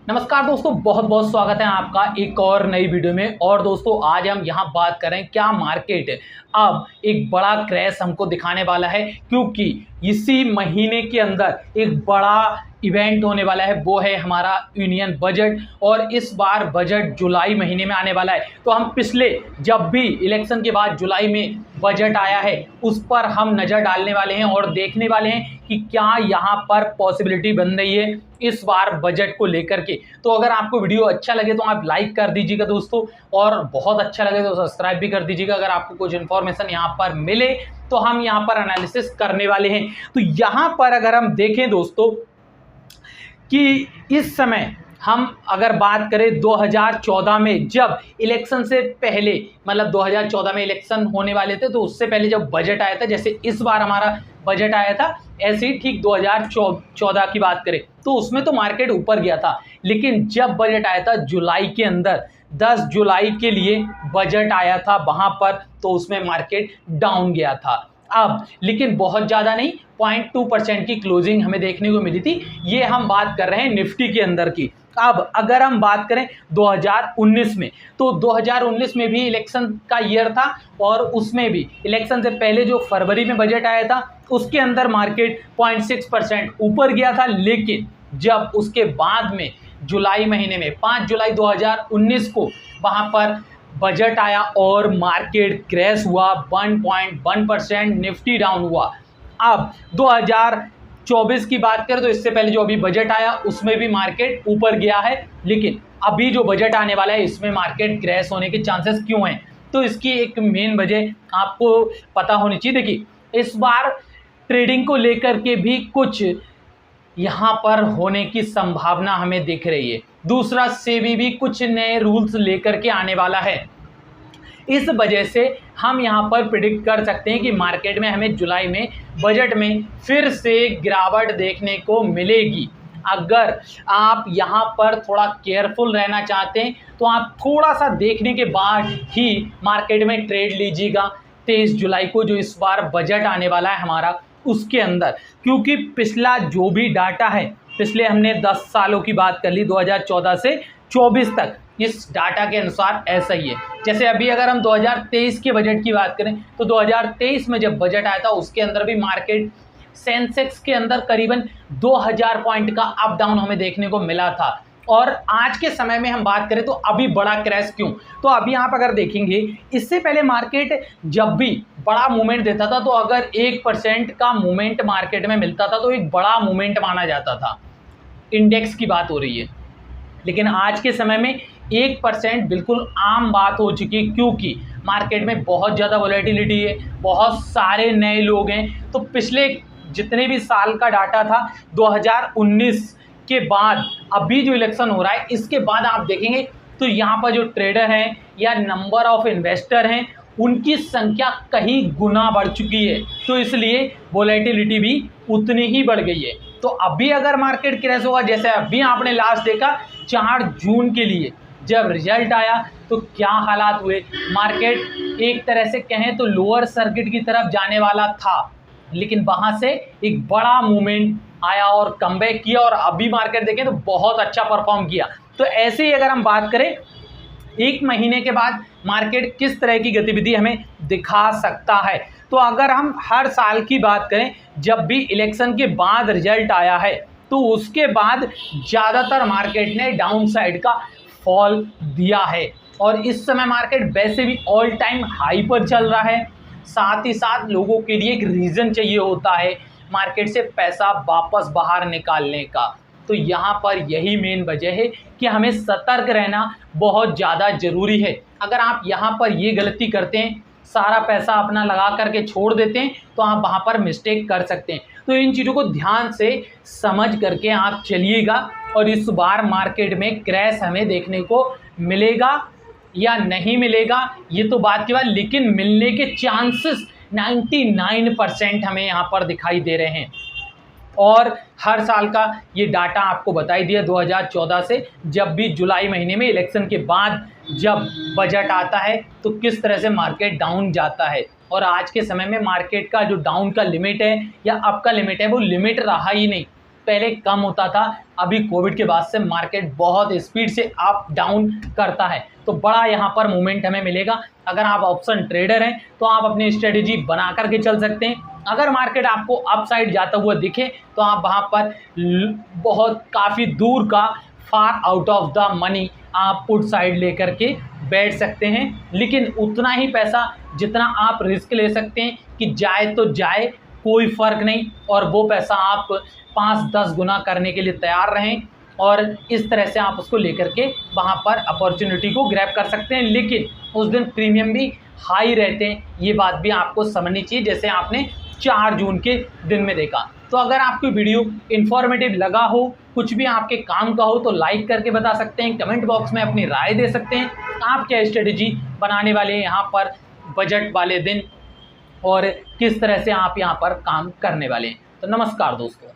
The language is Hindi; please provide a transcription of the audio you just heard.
नमस्कार दोस्तों, बहुत बहुत स्वागत है आपका एक और नई वीडियो में। और दोस्तों आज हम यहाँ बात करें क्या मार्केट अब एक बड़ा क्रैश हमको दिखाने वाला है, क्योंकि इसी महीने के अंदर एक बड़ा इवेंट होने वाला है, वो है हमारा यूनियन बजट। और इस बार बजट जुलाई महीने में आने वाला है। तो हम पिछले जब भी इलेक्शन के बाद जुलाई में बजट आया है उस पर हम नज़र डालने वाले हैं और देखने वाले हैं कि क्या यहाँ पर पॉसिबिलिटी बन रही है इस बार बजट को लेकर के। तो अगर आपको वीडियो अच्छा लगे तो आप लाइक कर दीजिएगा दोस्तों, और बहुत अच्छा लगे तो सब्सक्राइब भी कर दीजिएगा। अगर आपको कुछ इन्फॉर्मेशन यहाँ पर मिले तो हम यहाँ पर एनालिसिस करने वाले हैं। तो यहाँ पर अगर हम देखें दोस्तों कि इस समय हम अगर बात करें 2014 में जब इलेक्शन से पहले, मतलब 2014 में इलेक्शन होने वाले थे तो उससे पहले जब बजट आया था, जैसे इस बार हमारा बजट आया था ऐसे ही ठीक 2014 की बात करें तो उसमें तो मार्केट ऊपर गया था। लेकिन जब बजट आया था जुलाई के अंदर, 10 जुलाई के लिए बजट आया था वहाँ पर, तो उसमें मार्केट डाउन गया था। अब लेकिन बहुत ज़्यादा नहीं, 0.2% की क्लोजिंग हमें देखने को मिली थी। ये हम बात कर रहे हैं निफ्टी के अंदर की। अब अगर हम बात करें 2019 में, तो 2019 में भी इलेक्शन का ईयर था और उसमें भी इलेक्शन से पहले जो फरवरी में बजट आया था उसके अंदर मार्केट 0.6% ऊपर गया था। लेकिन जब उसके बाद में जुलाई महीने में 5 जुलाई 2019 को वहाँ पर बजट आया और मार्केट क्रैश हुआ, 1.1% निफ्टी डाउन हुआ। अब 2024 की बात करें तो इससे पहले जो अभी बजट आया उसमें भी मार्केट ऊपर गया है, लेकिन अभी जो बजट आने वाला है इसमें मार्केट क्रैश होने के चांसेस क्यों हैं, तो इसकी एक मेन वजह आपको पता होनी चाहिए। देखिए इस बार ट्रेडिंग को लेकर के भी कुछ यहाँ पर होने की संभावना हमें दिख रही है। दूसरा, सेबी भी कुछ नए रूल्स लेकर के आने वाला है। इस वजह से हम यहाँ पर प्रिडिक्ट कर सकते हैं कि मार्केट में हमें जुलाई में बजट में फिर से गिरावट देखने को मिलेगी। अगर आप यहाँ पर थोड़ा केयरफुल रहना चाहते हैं तो आप थोड़ा सा देखने के बाद ही मार्केट में ट्रेड लीजिएगा 23 जुलाई को, जो इस बार बजट आने वाला है हमारा उसके अंदर। क्योंकि पिछला जो भी डाटा है, पिछले हमने 10 सालों की बात कर ली, 2014 से 24 तक, इस डाटा के अनुसार ऐसा ही है। जैसे अभी अगर हम 2023 के बजट की बात करें तो 2023 में जब बजट आया था उसके अंदर भी मार्केट सेंसेक्स के अंदर करीबन 2000 पॉइंट का अप डाउन हमें देखने को मिला था। और आज के समय में हम बात करें तो अभी बड़ा क्रैश क्यों, तो अभी आप अगर देखेंगे इससे पहले मार्केट जब भी बड़ा मूवमेंट देता था तो अगर 1% का मूवमेंट मार्केट में मिलता था तो एक बड़ा मूवमेंट माना जाता था। इंडेक्स की बात हो रही है, लेकिन आज के समय में 1% बिल्कुल आम बात हो चुकी है, क्योंकि मार्केट में बहुत ज़्यादा वॉलेटिलिटी है, बहुत सारे नए लोग हैं। तो पिछले जितने भी साल का डाटा था 2019 के बाद अभी जो इलेक्शन हो रहा है इसके बाद आप देखेंगे तो यहाँ पर जो ट्रेडर हैं या नंबर ऑफ इन्वेस्टर हैं उनकी संख्या कहीं गुना बढ़ चुकी है। तो इसलिए वॉलेटिलिटी भी उतनी ही बढ़ गई है। तो अभी अगर मार्केट क्रैश होगा, जैसे अभी आपने लास्ट देखा 4 जून के लिए जब रिजल्ट आया तो क्या हालात हुए, मार्केट एक तरह से कहें तो लोअर सर्किट की तरफ जाने वाला था, लेकिन वहाँ से एक बड़ा मूवमेंट आया और कमबैक किया और अभी मार्केट देखें तो बहुत अच्छा परफॉर्म किया। तो ऐसे ही अगर हम बात करें एक महीने के बाद मार्केट किस तरह की गतिविधि हमें दिखा सकता है, तो अगर हम हर साल की बात करें जब भी इलेक्शन के बाद रिजल्ट आया है तो उसके बाद ज़्यादातर मार्केट ने डाउन साइड का फॉल दिया है। और इस समय मार्केट वैसे भी ऑल टाइम हाई पर चल रहा है। साथ ही साथ लोगों के लिए एक रीज़न चाहिए होता है मार्केट से पैसा वापस बाहर निकालने का। तो यहाँ पर यही मेन वजह है कि हमें सतर्क रहना बहुत ज़्यादा ज़रूरी है। अगर आप यहाँ पर ये गलती करते हैं, सारा पैसा अपना लगा करके छोड़ देते हैं, तो आप वहाँ पर मिस्टेक कर सकते हैं। तो इन चीज़ों को ध्यान से समझ करके आप चलिएगा। और इस बार मार्केट में क्रैश हमें देखने को मिलेगा या नहीं मिलेगा ये तो बात की बात, लेकिन मिलने के चांसेस 99% हमें यहाँ पर दिखाई दे रहे हैं। और हर साल का ये डाटा आपको बताई दिया 2014 से, जब भी जुलाई महीने में इलेक्शन के बाद जब बजट आता है तो किस तरह से मार्केट डाउन जाता है। और आज के समय में मार्केट का जो डाउन का लिमिट है या अप का लिमिट है वो लिमिट रहा ही नहीं। पहले कम होता था अभी कोविड के बाद से मार्केट बहुत स्पीड से अप डाउन करता है, तो बड़ा यहाँ पर मूवमेंट हमें मिलेगा। अगर आप ऑप्शन ट्रेडर हैं तो आप अपनी स्ट्रेटेजी बना करके चल सकते हैं। अगर मार्केट आपको अप साइड जाता हुआ दिखे तो आप वहाँ पर बहुत काफ़ी दूर का far out of the money आप पुट साइड लेकर के बैठ सकते हैं, लेकिन उतना ही पैसा जितना आप रिस्क ले सकते हैं कि जाए तो जाए, कोई फ़र्क नहीं, और वो पैसा आप 5-10 गुना करने के लिए तैयार रहें और इस तरह से आप उसको लेकर के वहाँ पर अपॉर्चुनिटी को ग्रैब कर सकते हैं। लेकिन उस दिन प्रीमियम भी हाई रहते हैं, ये बात भी आपको समझनी चाहिए, जैसे आपने 4 जून के दिन में देखा। तो अगर आपको वीडियो इन्फॉर्मेटिव लगा हो, कुछ भी आपके काम का हो, तो लाइक करके बता सकते हैं, कमेंट बॉक्स में अपनी राय दे सकते हैं। आप क्या स्ट्रेटेजी बनाने वाले हैं यहाँ पर बजट वाले दिन और किस तरह से आप यहाँ पर काम करने वाले हैं। तो नमस्कार दोस्तों।